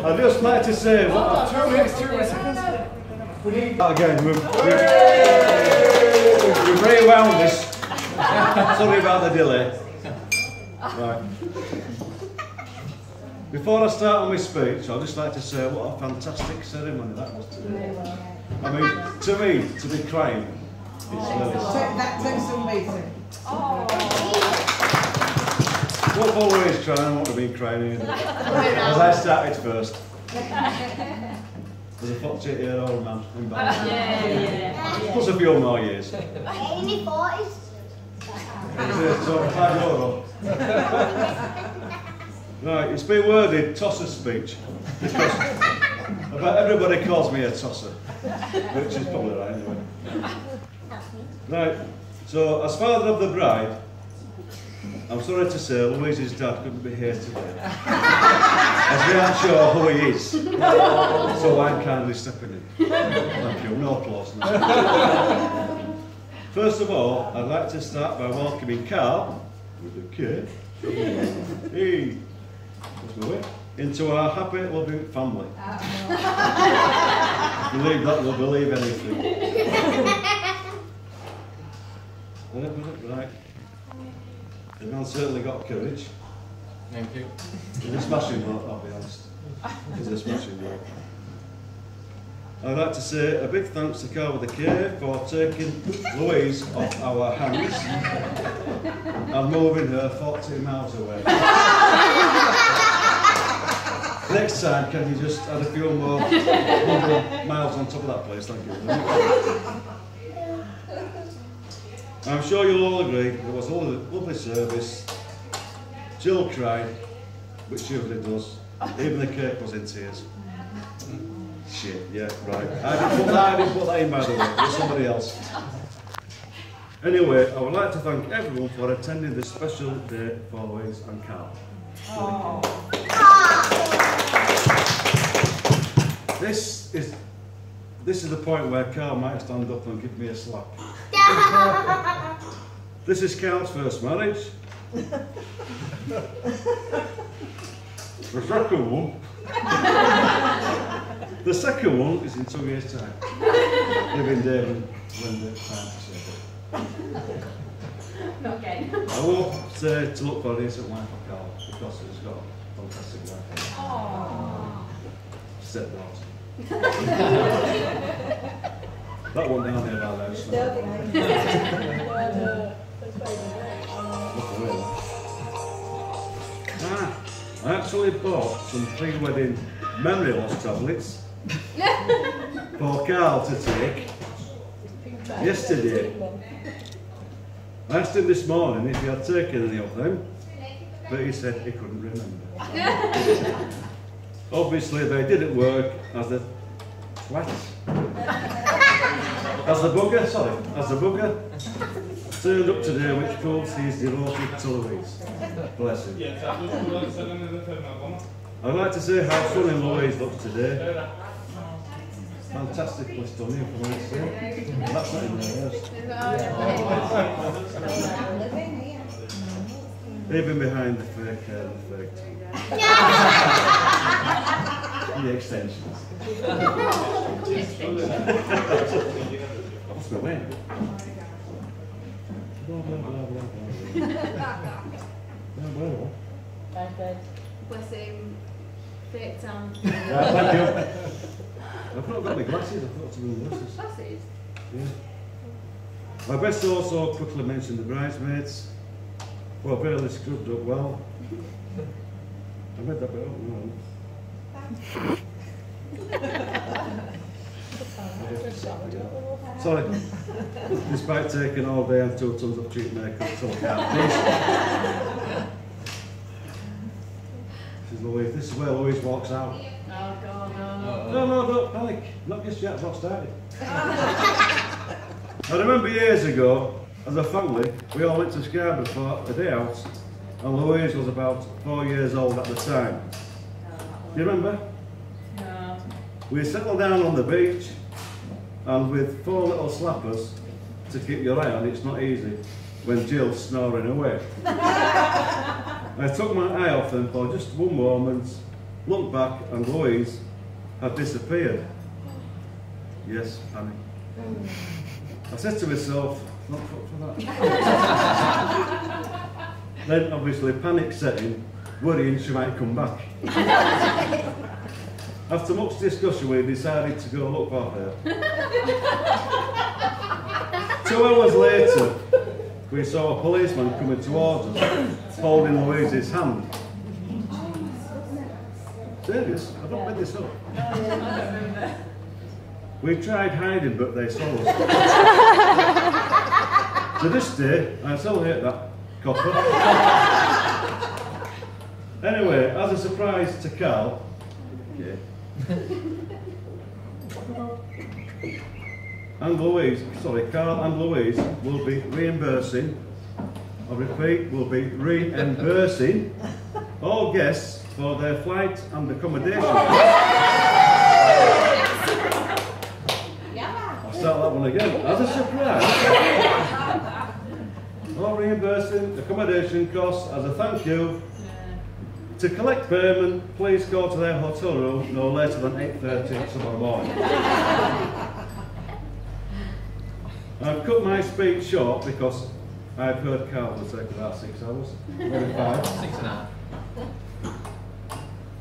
I'd just like to say, what? 2 minutes, 2 seconds. We need that again. We've rewound this. Sorry about the delay. Right. Before I start on my speech, I'd just like to say what a fantastic ceremony that was today. I mean, to me, to be crying, it's really sad. That takes some meeting. Don't follow his crying, I won't have been crying either. As I started first. As a 48-year-old man in Bali. Plus a few more years. In your 40s? So, €5. Right, it's been worded tosser speech. Because about everybody calls me a tosser. Which is probably right anyway. Right, so as father of the bride, I'm sorry to say Louise's dad couldn't be here today. As we aren't sure who he is. So I'm kindly stepping in. Thank you, no applause now. First of all, I'd like to start by welcoming Karl, with a K, into our happy, loving family. Believe that, they'll believe anything. Right. The man certainly got courage. Thank you. He's a smashing bloke, I'll be honest. He's a smashing bloke. I'd like to say a big thanks to Karl with a K for taking Louise off our hands and moving her 14 miles away. Next time, can you just add a few more 100 miles on top of that place? Thank you. I'm sure you'll all agree it was a lovely service. Jill cried, which she usually does. Even the cake was in tears. Shit, yeah, right. I didn't put that in, by the way. It was somebody else. Anyway, I would like to thank everyone for attending this special day for Louise and Karl. This is the point where Karl might stand up and give me a slap. This is Karl's first marriage. The second one is in 2 years' time. Giving David when the time to say it. Not again. I won't say to look for a decent wife for Karl because he's got a fantastic wife. Stepdaughter. That one down here by the house. I actually bought some pre-wedding memory loss tablets for Karl to take yesterday. I asked him this morning if he had taken any of them, but he said he couldn't remember. Obviously they didn't work as the bugger turned up today, which proves he's devoted to Louise. Bless him. I'd like to say how stunning Louise looks today. Fantastically stunning, if I might say. That's not in there, even behind the fake hair and the fake teeth. The extensions. What's my way? Bless him. Fake tan. Thank you. I've not got my glasses, I thought to bring glasses. Glasses? Yeah. I best also quickly mention the bridesmaids, who are barely scrubbed up well. I read that bit up, sorry. Despite taking all day and 2 tons of cheap makeup, so I can't finish. This is Louise. This is where Louise walks out. Oh God, no. No, don't panic. Not just yet, I've not started. I remember years ago, as a family, we all went to Scarborough for a day out, and Louise was about 4 years old at the time. Do you remember? No. We settled down on the beach, and with 4 little slappers to keep your eye on, it's not easy. when Jill's snoring away. I took my eye off them for just one moment, looked back, and Louise had disappeared. Yes, panic. I said to myself, not for that. Then obviously panic set in, worrying she might come back. After much discussion we decided to go look for her. 2 hours later we saw a policeman coming towards us, holding Louise's hand. Serious? I've not made this up. We tried hiding, but they saw us. To this day, I still hate that copper. Anyway, as a surprise to Karl, and Louise, Karl and Louise will be reimbursing, I repeat, will be reimbursing all guests for their flight and accommodation. I'll start that one again. As a surprise, all reimbursing accommodation costs as a thank you. To collect payment, please go to their hotel room no later than 8:30 tomorrow morning. I've cut my speech short because I've heard Karl will take about 6 hours. Maybe 5. 6.5.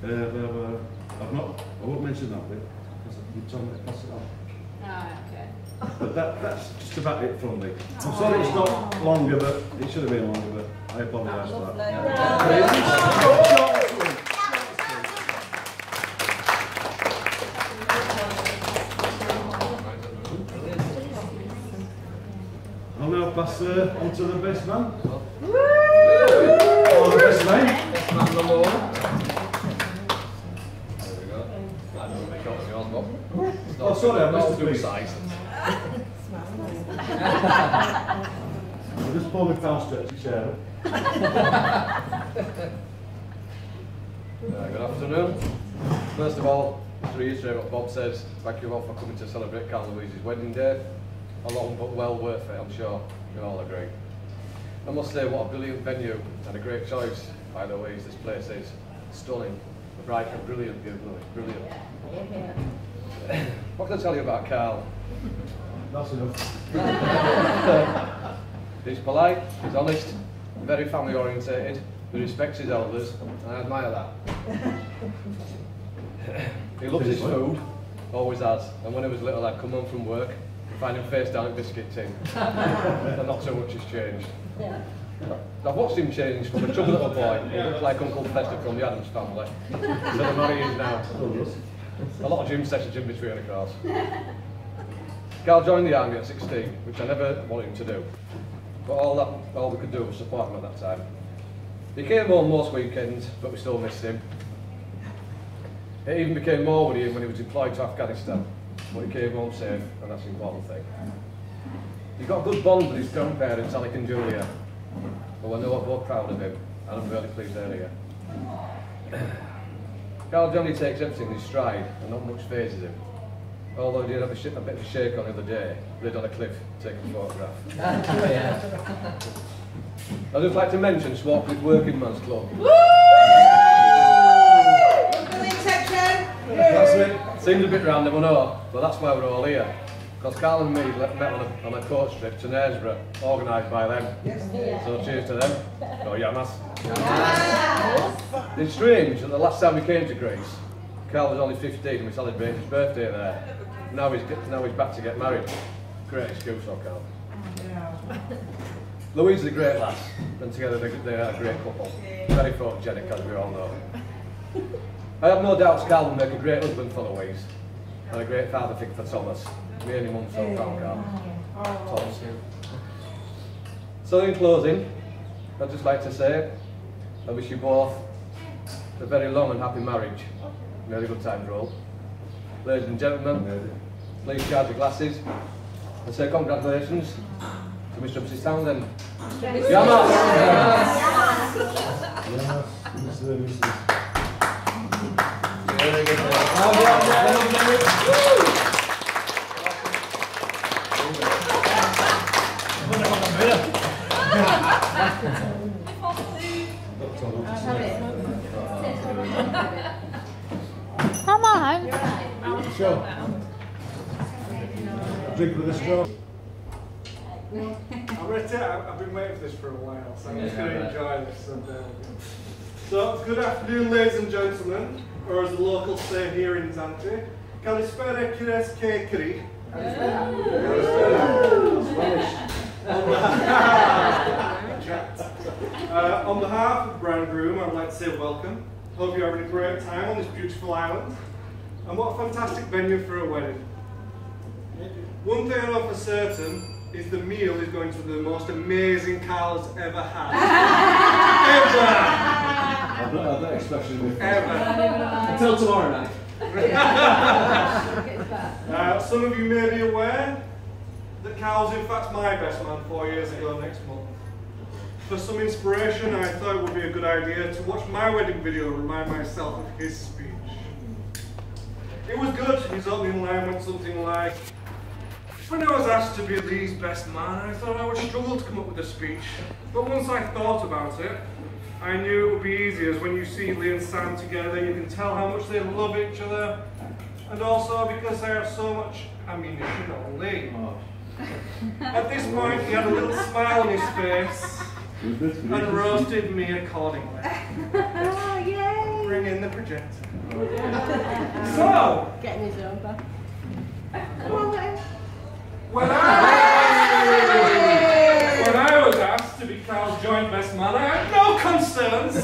I won't mention that bit because you told me to pass it on. Ah, okay. But that's just about it from me. I'm sorry it's not longer, but it should have been longer, but I apologise for that. I'll now pass on to the best man. Woo! Oh, the best man. Best man number 1. There we go. I don't want to make up of yours, Bob. Oh, sorry, I missed the piece. size. I'll just pull my power stretcher chair. Good afternoon. First of all, to reiterate what Bob says, thank you all for coming to celebrate Karl and Louise's wedding day. A long but well worth it, I'm sure you all agree. I must say what a brilliant venue and a great choice by Louise. This place is stunning, bright and brilliant, beautiful, brilliant. What can I tell you about Karl? That's enough. He's polite, he's honest, very family orientated, he respects his elders, and I admire that. He loves his food, always has, and when he was little I'd come home from work and find him face down in biscuit tin. And not so much has changed. I've watched him change from a chubby little boy, he looks like Uncle Fester from the Addams Family, to the man he is now. A lot of gym sessions in between, of course. Karl joined the army at 16, which I never wanted him to do. But all we could do was support him at that time. He came home most weekends, but we still missed him. It even became more with him when he was deployed to Afghanistan, but he came home safe, and that's the important thing. He got a good bond with his grandparents, Alec and Julia, who I know are both proud of him, and I'm really pleased they're here. Karl generally takes everything in his stride, and not much phases him. Although he did have a bit of a shake on the other day, lived on a cliff taking a photograph. I'd just like to mention Swarkley's Working Man's Club. That's it. Seems a bit random, I know, but that's why we're all here. Because Karl and me met on a coach trip to Knaresborough, organised by them. So cheers to them. Go Yamas. It's strange that the last time we came to Greece, Karl was only 15 and we celebrated his birthday there. Now he's back to get married. Great excuse for Karl. Louise is a great lass, and together they are a great couple. Very photogenic, as we all know. I have no doubts Karl will make a great husband for Louise, and a great father figure for Thomas. Me and your mum so proud, Karl. Thomas. So in closing, I'd just like to say, I wish you both a very long and happy marriage. Really good time for all. Ladies and gentlemen, please charge your glasses and say congratulations to Mr. and Mrs. Townsend. Yamas! Come on. Sure. Drink with this straw. I'm ready to, I've been waiting for this for a while, so I'm just going to enjoy this. So, good afternoon, ladies and gentlemen, or as the locals say here in Zante, Kalispera Kires Kekri. On behalf of the bride and groom, I'd like to say welcome. Hope you're having a great time on this beautiful island. And what a fantastic venue for a wedding. One thing I know for certain is the meal is going to be the most amazing Karl has ever had. I've not had that expression before. Ever. Until tomorrow night. Some of you may be aware that Karl's in fact my best man 4 years ago next month. For some inspiration, I thought it would be a good idea to watch my wedding video and remind myself of his speech. It was good. His opening line went something like, "When I was asked to be Lee's best man, I thought I would struggle to come up with a speech. But once I thought about it, I knew it would be easy, as when you see Lee and Sam together, you can tell how much they love each other. And also because I have so much ammunition on Lee." At this point, he had a little smile on his face and roasted me accordingly. Oh, yay! Bring in the projector. So, Getting his own back. when I was asked to be Karl's joint best man, I had no concerns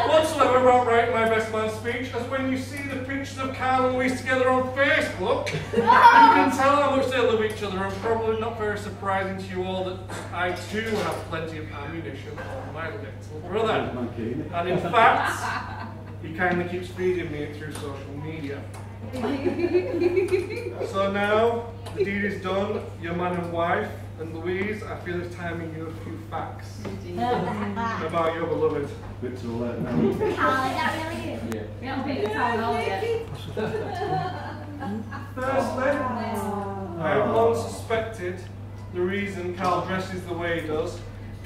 whatsoever about writing my best man speech, as when you see the pictures of Karl and Louise together on Facebook, you can tell how much they love each other, and probably not very surprising to you all that I too have plenty of ammunition on my little brother. And in fact, he kindly keeps feeding me through social media. So now, the deed is done, your man and wife, and Louise, I feel it's time to give you a few facts about your beloved. Bit too late now. Oh, is that really good? Yeah. We haven't picked the towel yet. Firstly, I have long suspected the reason Karl dresses the way he does.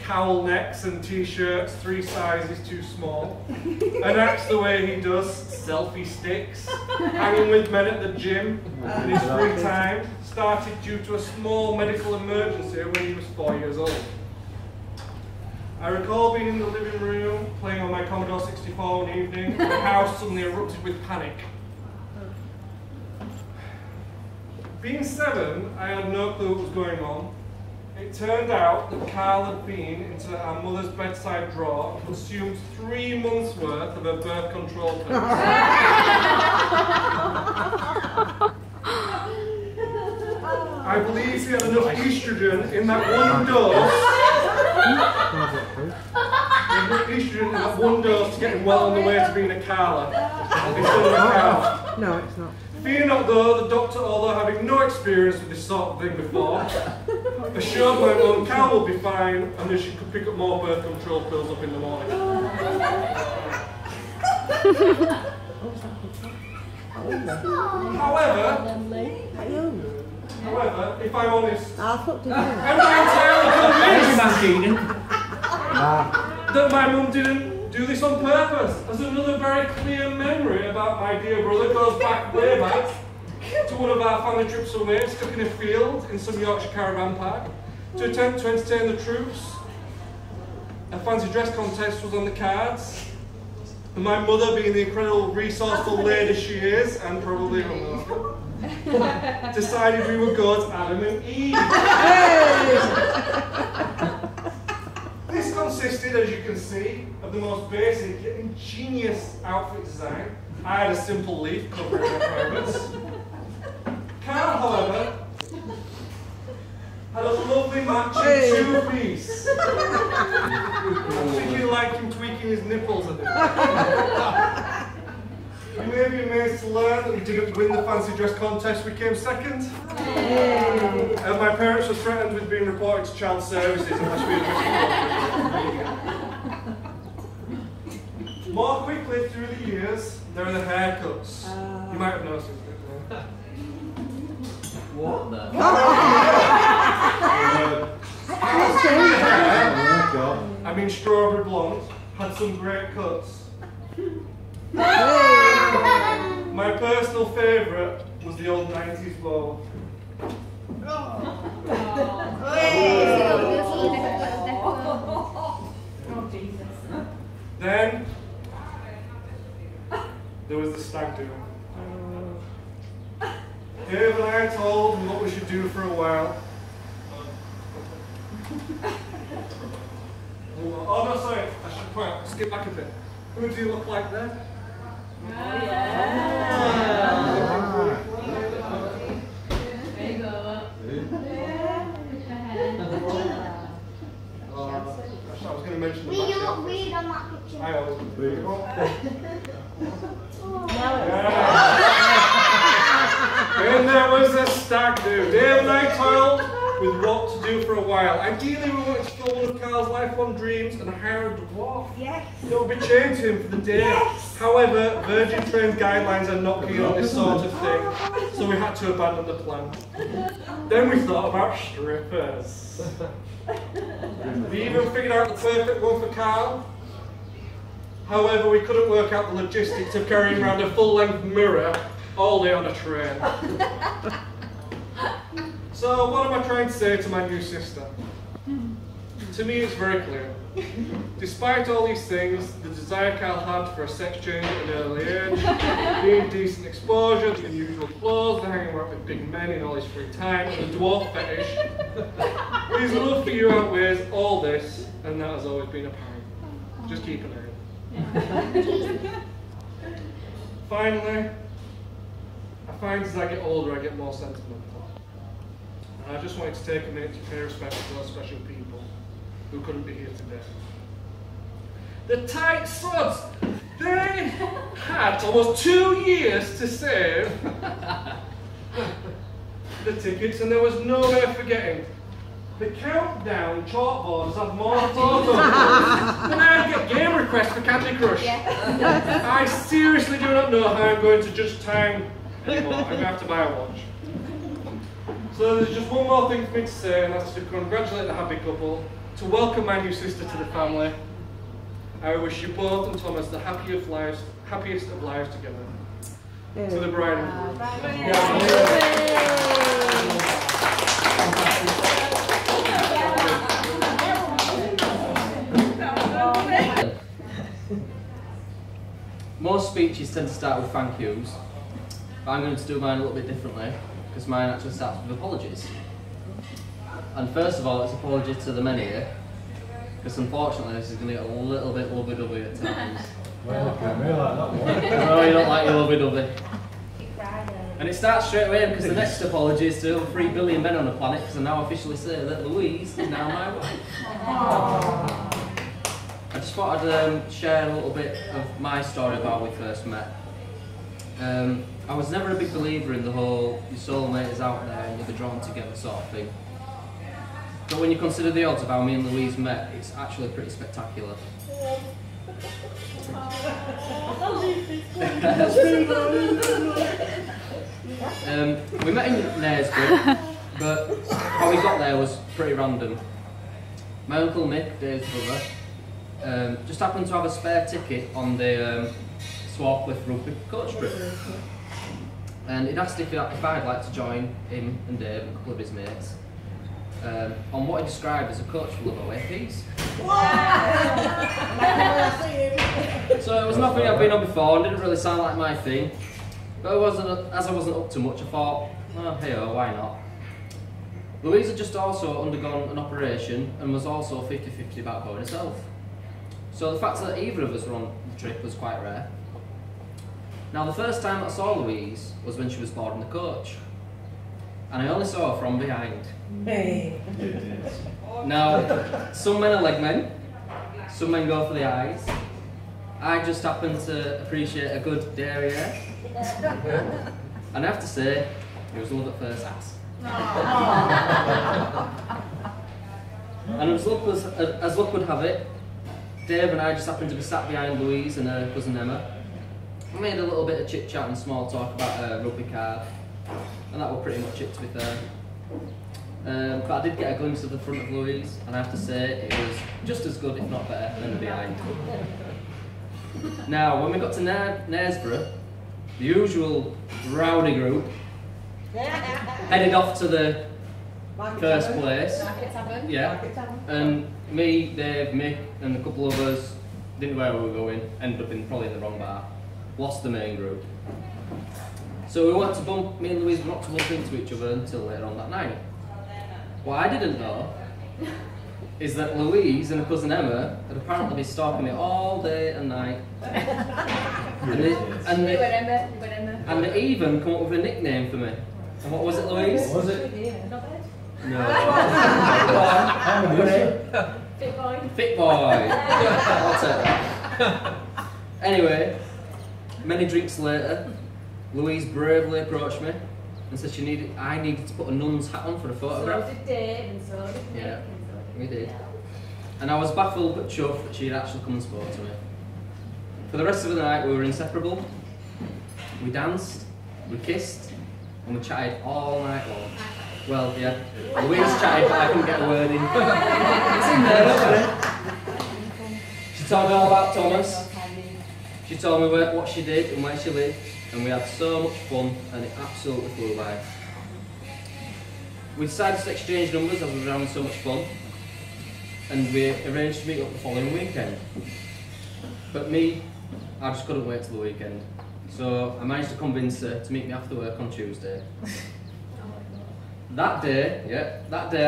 Cowl necks and t-shirts 3 sizes too small, and acts the way he does, selfie sticks, hanging with men at the gym in his free time, started due to a small medical emergency when he was 4 years old. I recall being in the living room playing on my Commodore 64 one evening when the house suddenly erupted with panic. Being 7, I had no clue what was going on. It turned out that Karl had been into our mother's bedside drawer and consumed 3 months' worth of her birth control pills. I believe he had enough estrogen in that one dose. To get him well on the way to being a Karl. No, it's not. Fear not though, the doctor, although having no experience with this sort of thing before, assured my mum Karl will be fine and that she could pick up more birth control pills up in the morning. However, if I'm honest, I'm not entirely convinced that my mum didn't do this on purpose, as another very clear memory about my dear brother goes back way back to one of our family trips away, stuck in a field in some Yorkshire caravan park, to attempt to entertain the troops. A fancy dress contest was on the cards, and my mother, being the incredible resourceful lady she is, and probably unwelcome, decided we would go to Adam and Eve. This consisted, as you can see, of the most basic yet ingenious outfit design. I had a simple leaf covering my privates. Karl, however, had a lovely matching 2-piece. I think he liked him tweaking his nipples at it. You may be amazed to learn that we didn't win the fancy dress contest, we came second. And my parents were threatened with being reported to child services unless we had. More quickly through the years, there are the haircuts. You might have noticed it. What the? car. I mean strawberry blonde, had some great cuts. My personal favourite was the old 90s bow. Then there was the stag do. Dave and I told him what we should do for a while. Oh no, sorry, I should point, skip back a bit. Who do you look like there? I was going to mention the Will you look weird on that picture? I always do. And there was a stag do. Dave and I toiled with what to do for a while. Ideally, we wanted to fill one of Karl's lifelong dreams and hire a dwarf. Yes. That would be chained to him for the day. Yes. However, Virgin Train guidelines are not keen on this sort of thing, so we had to abandon the plan. Then we thought about strippers. We even figured out the perfect one for Karl. However, we couldn't work out the logistics of carrying around a full-length mirror all day on a train. So what am I trying to say to my new sister? To me it's very clear. Despite all these things, the desire Karl had for a sex change at an early age, the indecent exposure, the unusual clothes, the hanging around with big men in all his free time, and the dwarf fetish, his love for you outweighs all this, and that has always been apparent. Just keep an eye. Finally, I find as I get older I get more sentimental. And I just wanted to take a minute to pay respect to those special people who couldn't be here today. The tight sods! They had almost 2 years to save the tickets, and there was no way of forgetting. The countdown chalkboards have more photos than I get game requests for Candy Crush. I seriously do not know how I'm going to judge time anymore. I'm going to have to buy a watch. So there's just one more thing for me to say, and that's to congratulate the happy couple, to welcome my new sister to the family. I wish you both and Thomas the happiest of lives together. To the bride and Most speeches tend to start with thank yous, but I'm going to do mine a little bit differently, because mine actually starts with apologies. And first of all, it's apology to the men here, because unfortunately this is going to get a little bit lovey-dovey at times. Well, No, you don't like your lovey-dovey. And it starts straight away, because the next apology is to over 3 billion men on the planet, because I now officially say that Louise is now my wife. I just thought I'd share a little bit of my story of how we first met. I was never a big believer in the whole your soulmate is out there and you'll be drawn together sort of thing. But when you consider the odds of how me and Louise met, it's actually pretty spectacular. We met in Knaresborough, but how we got there was pretty random. My uncle Mick, Dave's brother, just happened to have a spare ticket on the Swarcliffe rugby coach trip. And he'd asked if I'd like to join him and Dave and a couple of his mates on what he described as a coach full of away peas. So it was nothing I'd been on before and didn't really sound like my thing. But as I wasn't up to much, I thought, oh, hey-oh, why not? Louise had just also undergone an operation and was also 50-50 about going herself. So the fact that either of us were on the trip was quite rare. Now the first time I saw Louise was when she was boarding the coach. And I only saw her from behind. Hey. Now, some men are leg men, some men go for the eyes. I just happen to appreciate a good derriere. And I have to say, it was love at first sight. And as luck would have it, Dave and I just happened to be sat behind Louise and her cousin Emma. We made a little bit of chit chat and small talk about her rugby card, and that was pretty much it, to be fair. But I did get a glimpse of the front of Louise, and I have to say it was just as good, if not better, than the behind. Now, when we got to Knaresborough, the usual rowdy group headed off to the first place. Yeah. And me, Dave, Mick, and a couple of us didn't know where we were going, ended up probably in the wrong bar. Lost the main group. So me and Louise were not to bump into each other until later on that night. What I didn't know is that Louise and her cousin Emma had apparently been stalking me all day and night. and they even come up with a nickname for me. And what was it, Louise? What was it? No. Fit boy. Fit boy. I'll take that. Anyway, many drinks later, Louise bravely approached me and said I needed to put a nun's hat on for a photograph. So did Dave and so did Nick. Yeah, we did. And I was baffled but chuffed that she had actually come and spoke to me. For the rest of the night we were inseparable. We danced, we kissed, and we chatted all night long. Well, yeah, Louise chatted but I couldn't get a word in. It's in there, isn't it? She told me all about Thomas. She told me what she did and where she lived. And we had so much fun, and it absolutely flew by. We decided to exchange numbers as we were having so much fun, and we arranged to meet up the following weekend. But me, I just couldn't wait till the weekend. So I managed to convince her to meet me after work on Tuesday. That day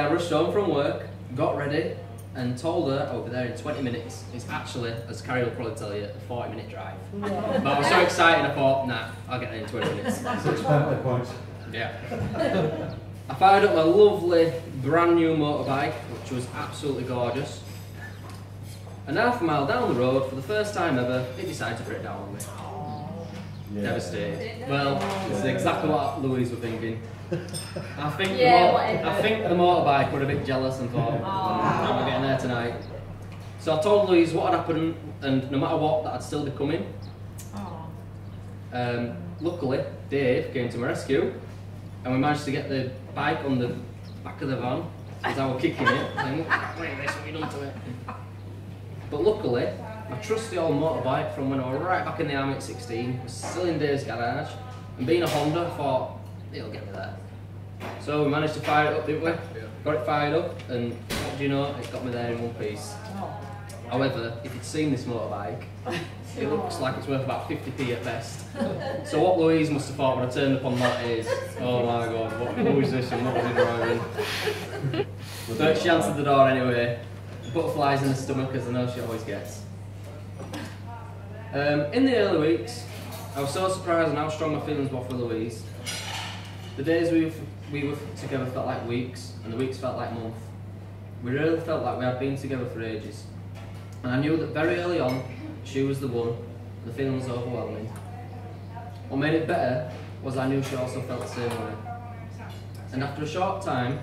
I rushed home from work, got ready, and told her I would be there in 20 minutes. It's actually, as Carrie will probably tell you, a 40-minute drive. Yeah. But I was so excited I thought, nah, I'll get there in 20 minutes. 6 points. Yeah. I fired up my lovely brand new motorbike, which was absolutely gorgeous. And half a mile down the road, for the first time ever, it decided to break down on me. Yeah. Devastated. Well, this is exactly what Louise was thinking. I think the motorbike were a bit jealous and thought, I'm not getting there tonight. So I told Louise what had happened, and no matter what, that I'd still be coming. Luckily, Dave came to my rescue, and we managed to get the bike on the back of the van as I was kicking it, saying, "Look at this, what have you done to it?" But luckily, my trusty old motorbike from when I was right back in the army at 16 was still in Dave's garage, and being a Honda, I thought, it'll get me there. So we managed to fire it up, didn't we? Yeah. Got it fired up, and what do you know, it got me there in one piece. However, if you'd seen this motorbike, it looks like it's worth about 50p at best. So what Louise must have thought when I turned up on that is, oh my god, who is this and what was he driving? But she answered the door anyway, butterflies in the stomach as I know she always gets. In the early weeks, I was so surprised on how strong my feelings were for Louise. The days we were together felt like weeks, and the weeks felt like months. We really felt like we had been together for ages. And I knew that very early on, she was the one, and the feeling was overwhelming. What made it better was I knew she also felt the same way. And after a short time,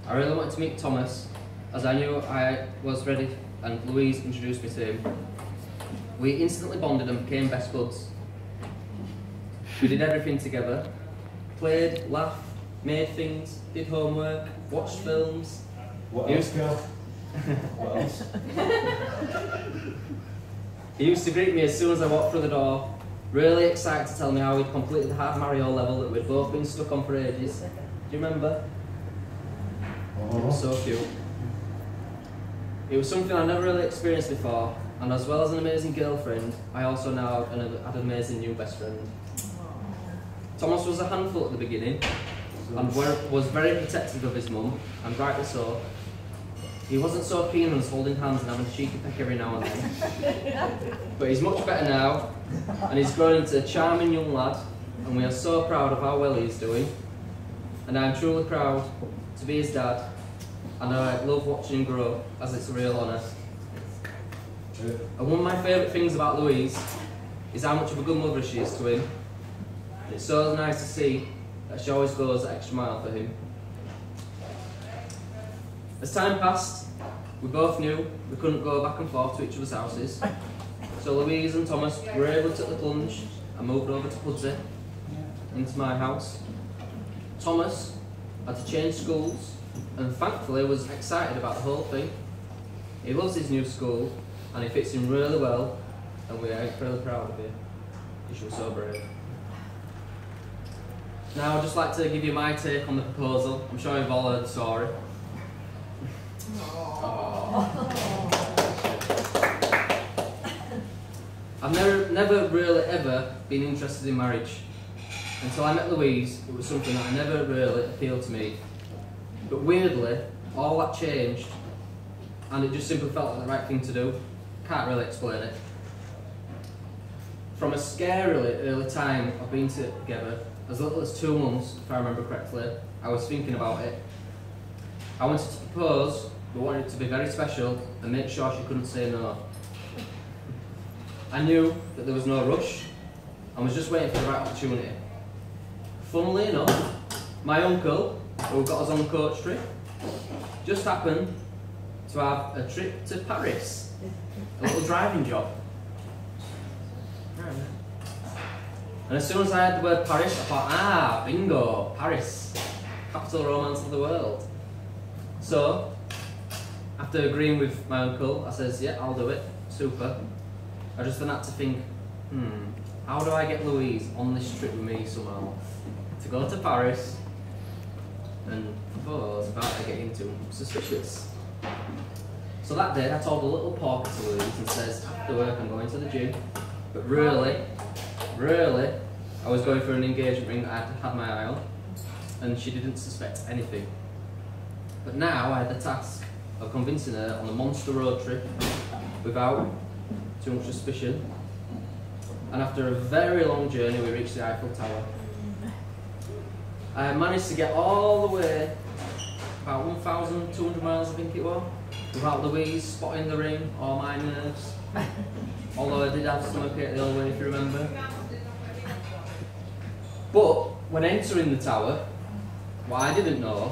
I really wanted to meet Thomas, as I knew I was ready, and Louise introduced me to him. We instantly bonded and became best buds. We did everything together. Played, laughed, made things, did homework, watched films. What else, girl? What else? He used to greet me as soon as I walked through the door, really excited to tell me how he'd completed the hard Mario level that we'd both been stuck on for ages. Do you remember? It was so cute. It was something I never really experienced before, and as well as an amazing girlfriend, I also now had an amazing new best friend. Thomas was a handful at the beginning, and was very protective of his mum, and rightly so. He wasn't so keen on us holding hands and having a cheeky peck every now and then. But he's much better now, and he's grown into a charming young lad, and we are so proud of how well he's doing. And I'm truly proud to be his dad, and I love watching him grow, as it's a real honour. And one of my favourite things about Louise is how much of a good mother she is to him. It's so nice to see that she always goes the extra mile for him. As time passed, we both knew we couldn't go back and forth to each other's houses. So Louise and Thomas were able to take the plunge and moved over to Pudsey, into my house. Thomas had to change schools and thankfully was excited about the whole thing. He loves his new school and he fits in really well, and we are incredibly proud of you. You were so brave. Now I'd just like to give you my take on the proposal. I'm sure you've all heard the story. I've never really ever been interested in marriage. Until I met Louise, it was something that never really appealed to me. But weirdly, all that changed, and it just simply felt like the right thing to do. Can't really explain it. From a scarily early time of being together, as little as 2 months, if I remember correctly, I was thinking about it. I wanted to propose, but wanted it to be very special and make sure she couldn't say no. I knew that there was no rush, and was just waiting for the right opportunity. Funnily enough, my uncle, who got us on the coach trip, just happened to have a trip to Paris, a little driving job. And as soon as I heard the word Paris, I thought, bingo, Paris, capital romance of the world. So, after agreeing with my uncle, I says, yeah, I'll do it, super. I just then had to think, how do I get Louise on this trip with me somehow? To go to Paris and propose without her getting too suspicious. So that day I told a little porker to Louise and says, after work I'm going to the gym, but really, I was going for an engagement ring that I had my eye on, and she didn't suspect anything. But now I had the task of convincing her on a monster road trip without too much suspicion. And after a very long journey we reached the Eiffel Tower. I managed to get all the way, about 1,200 miles I think it was, without Louise spotting the ring or my nerves. Although I did have stomachache the other way, if you remember. But when entering the tower, what I didn't know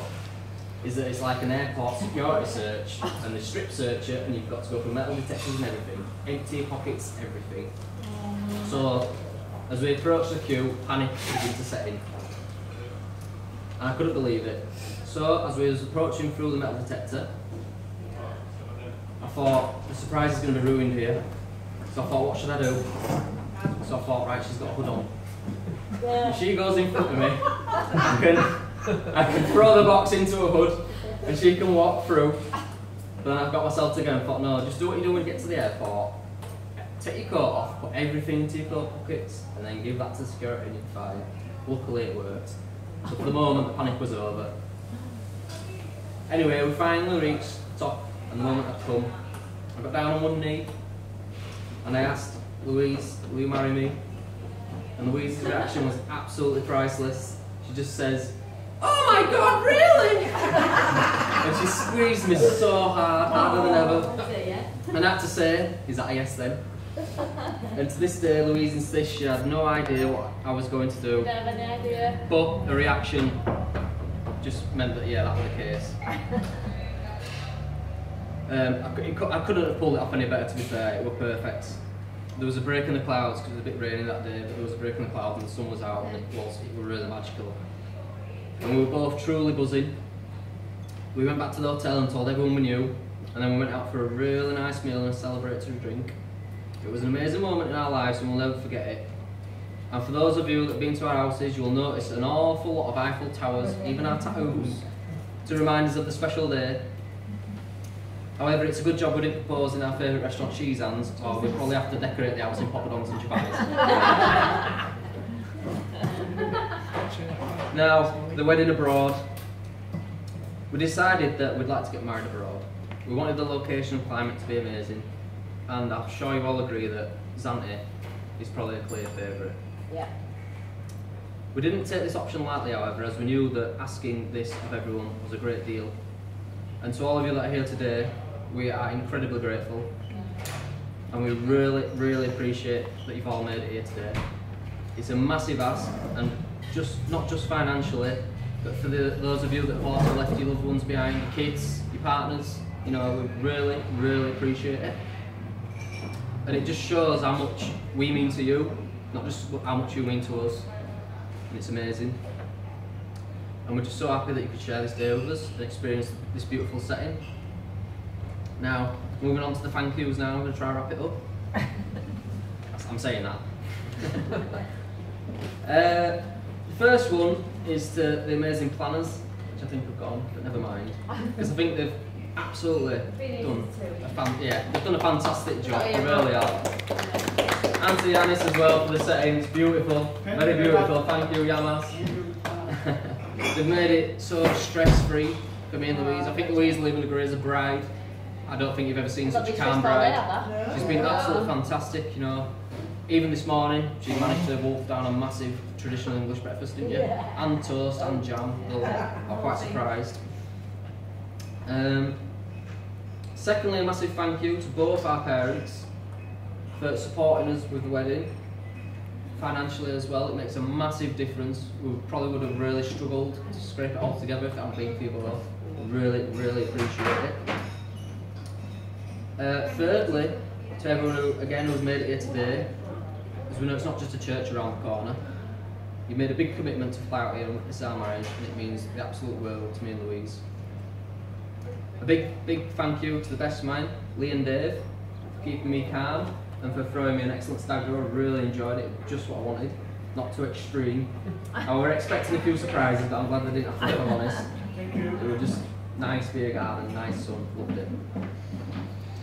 is that it's like an airport security search, and they strip search you, and you've got to go through metal detectors and everything, empty pockets, everything. So as we approached the queue, panic began to set in. And I couldn't believe it. So, as we was approaching through the metal detector, I thought, the surprise is going to be ruined here. So I thought, what should I do? So I thought, right, she's got a hood on. If she goes in front of me, I can throw the box into a hood, and she can walk through. But then I've got myself together and thought, no, just do what you do when you get to the airport. Take your coat off, put everything into your coat pockets, and then give that to security and you're fine. Luckily it worked. So for the moment, the panic was over. Anyway, we finally reached the top, and the moment had come. I got down on one knee, and I asked, Louise, will you marry me? And Louise's reaction was absolutely priceless. She just says, oh my God, really? And she squeezed me so hard, harder than ever. And I had to say, is that a yes then? And to this day, Louise insists she had no idea what I was going to do. Never an idea. But the reaction just meant that, yeah, that was the case. I couldn't have pulled it off any better, to be fair. It was perfect. There was a break in the clouds because it was a bit rainy that day, but there was a break in the clouds and the sun was out, and it was really magical. And we were both truly buzzing. We went back to the hotel and told everyone we knew, and then we went out for a really nice meal and a celebratory drink. It was an amazing moment in our lives and we'll never forget it. And for those of you that have been to our houses, you will notice an awful lot of Eiffel Towers, even our tattoos, to remind us of the special day. However, it's a good job we didn't propose in our favourite restaurant, Cheese Hands, or we'd probably have to decorate the house in poppadoms and ciabattas. Now, the wedding abroad. We decided that we'd like to get married abroad. We wanted the location and climate to be amazing, and I'm sure you all agree that Zante is probably a clear favourite. Yeah. We didn't take this option lightly, however, as we knew that asking this of everyone was a great deal. And to all of you that are here today, we are incredibly grateful, and we really appreciate that you've all made it here today. It's a massive ask, and not just financially, but for those of you that have also left your loved ones behind, your kids, your partners, you know, we really appreciate it. And it just shows how much we mean to you, not just how much you mean to us, and it's amazing. and we're just so happy that you could share this day with us and experience this beautiful setting. Now, moving on to the thank yous now, I'm going to try and wrap it up. I'm saying that. The first one is to the amazing planners, which I think have gone, but never mind. Because I think they've absolutely done they've done a fantastic job, they really are. And to Yanis as well for the setting, it's beautiful, very beautiful, thank you Yamas. They've made it so stress-free for me and Louise. I think Louise will even agree as a bride. I don't think you've ever seen such a calm bride. She's been absolutely fantastic, you know. Even this morning, she managed to wolf down a massive traditional English breakfast, didn't you? Yeah. And toast and jam. I'm quite surprised. Secondly, a massive thank you to both our parents for supporting us with the wedding. Financially as well, it makes a massive difference. We probably would have really struggled to scrape it all together if it hadn't been for you both. Really, really appreciate it. Thirdly, to everyone who, again, who's made it here today, as we know it's not just a church around the corner. You made a big commitment to fly out here and witness our marriage, and it means the absolute world to me and Louise. A big thank you to the best man, Lee and Dave, for keeping me calm and for throwing me an excellent stag do. I really enjoyed it, just what I wanted, not too extreme. I were expecting a few surprises, but I'm glad they didn't have to, if I'm honest. They were just nice beer garden, nice sun, loved it.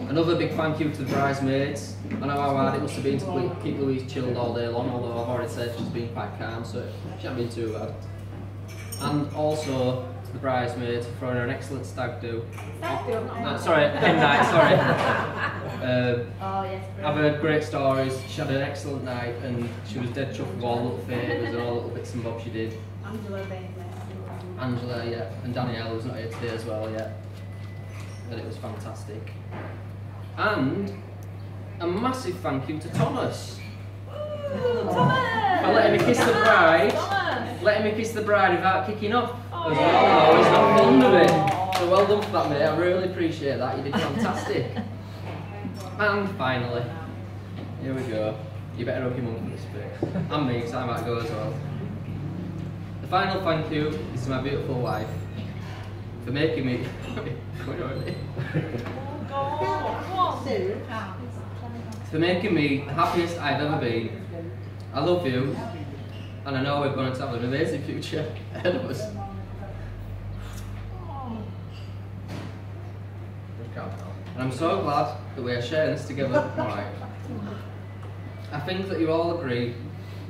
Another big thank you to the bridesmaids. I know how hard it must have been to keep Louise chilled all day long, although I've already said she's been quite calm, so she hasn't been too bad. And also to the bridesmaids for throwing her an excellent stag do. Sorry, night, sorry. I've heard great stories. She had an excellent night and she was dead chuffed with all the little favours and all the little bits and bobs she did. Angela, yeah, and Danielle was not here today as well yet. But it was fantastic. And a massive thank you to Thomas. For letting me kiss the bride. Letting me kiss the bride without kicking off. As well. He's not fond of it. So well done for that, mate. I really appreciate that. You did fantastic. And finally, here we go. You better hug your mum for this bit. And me, because I might go as well. The final thank you is to my beautiful wife for making me. For making me the happiest I've ever been. I love you, and I know we're going to have an amazing future ahead of us. And I'm so glad that we are sharing this together tonight. I think that you all agree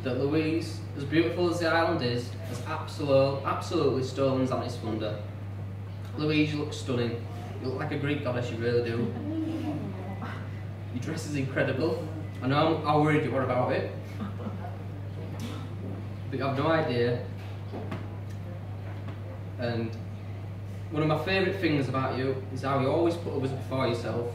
that Louise, as beautiful as the island is, has absolutely stolen Zanny's thunder. Louise, you look stunning. You look like a Greek goddess, you really do. Your dress is incredible. I know how worried you were about it, but you have no idea. And one of my favourite things about you is how you always put others before yourself,